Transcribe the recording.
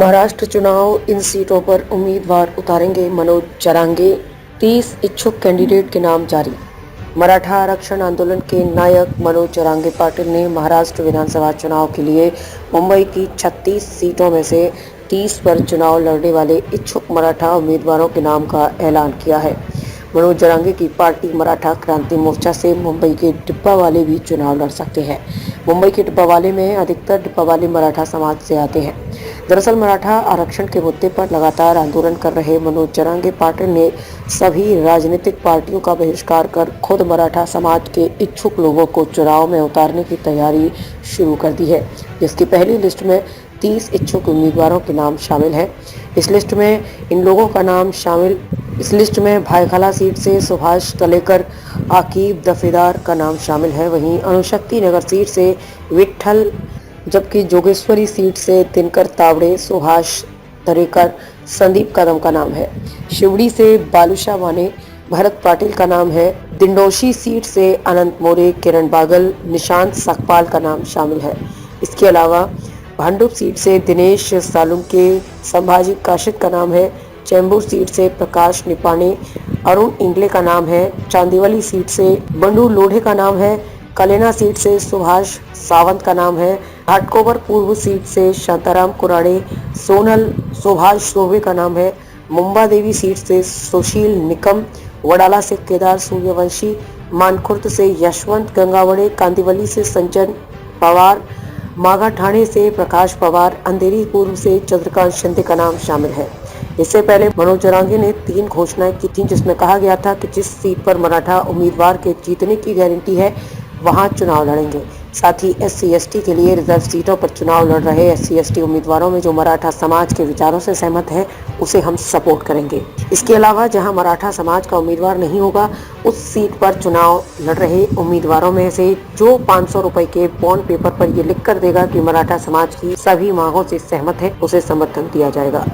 महाराष्ट्र चुनाव, इन सीटों पर उम्मीदवार उतारेंगे मनोज जरांगे। 30 इच्छुक कैंडिडेट के नाम जारी। मराठा आरक्षण आंदोलन के नायक मनोज जरांगे पाटिल ने महाराष्ट्र विधानसभा चुनाव के लिए मुंबई की 36 सीटों में से 30 पर चुनाव लड़ने वाले इच्छुक मराठा उम्मीदवारों के नाम का ऐलान किया है। मनोज जरांगे की पार्टी मराठा क्रांति मोर्चा से मुंबई के डिब्बावाले भी चुनाव लड़ सकते हैं। मुंबई के डिब्बावाले में अधिकतर डिब्बावाले मराठा समाज से आते हैं। दरअसल मराठा आरक्षण के मुद्दे पर लगातार आंदोलन कर रहे मनोज जरांगे पाटिल ने सभी राजनीतिक पार्टियों का बहिष्कार कर खुद मराठा समाज के इच्छुक लोगों को चुनाव में उतारने की तैयारी शुरू कर दी है, जिसकी पहली लिस्ट में 30 इच्छुक उम्मीदवारों के नाम शामिल है। इस लिस्ट में भायखला सीट से सुभाष तलेकर, आकिब दफेदार का नाम शामिल है। वहीं अणुशक्ति नगर सीट से विट्ठल, जबकि जोगेश्वरी सीट से दिनकर तावड़े, सुभाष तरेकर, संदीप कदम का नाम है। शिवड़ी से बालूशाह माने, भरत पाटिल का नाम है। दिंडोशी सीट से अनंत मोरे, किरण बागल, निशांत सकपाल का नाम शामिल है। इसके अलावा भांडुप सीट से दिनेश सालुंके, संभाजी काशिद का नाम है। चैम्बूर सीट से प्रकाश निपाणे, अरुण इंगले का नाम है। चांदीवली सीट से बंडू लोढ़े का नाम है। कलेना सीट से सुभाष सावंत का नाम है। घाटकोपर पूर्व सीट से शांताराम कुराड़े, सोनल सुभाष सोबे का नाम है। मुंबा देवी सीट से सुशील निकम, वडाला से केदार सूर्यवंशी, मानखुर्द से यशवंत गंगावड़े, कांदिवली से संजन पवार, माघा ठाणे से प्रकाश पवार, अंधेरी पूर्व से चंद्रकांत शिंदे का नाम शामिल है। इससे पहले मनोज जरांगे ने 3 घोषणाएं की थीं, जिसमें कहा गया था कि जिस सीट पर मराठा उम्मीदवार के जीतने की गारंटी है वहां चुनाव लड़ेंगे। साथ ही SC/ST के लिए रिजर्व सीटों पर चुनाव लड़ रहे SC/ST उम्मीदवारों में जो मराठा समाज के विचारों से सहमत है उसे हम सपोर्ट करेंगे। इसके अलावा जहां मराठा समाज का उम्मीदवार नहीं होगा, उस सीट पर चुनाव लड़ रहे उम्मीदवारों में से जो 500 रुपए के बॉन्ड पेपर पर ये लिख कर देगा कि मराठा समाज की सभी मांगों से सहमत है, उसे समर्थन दिया जाएगा।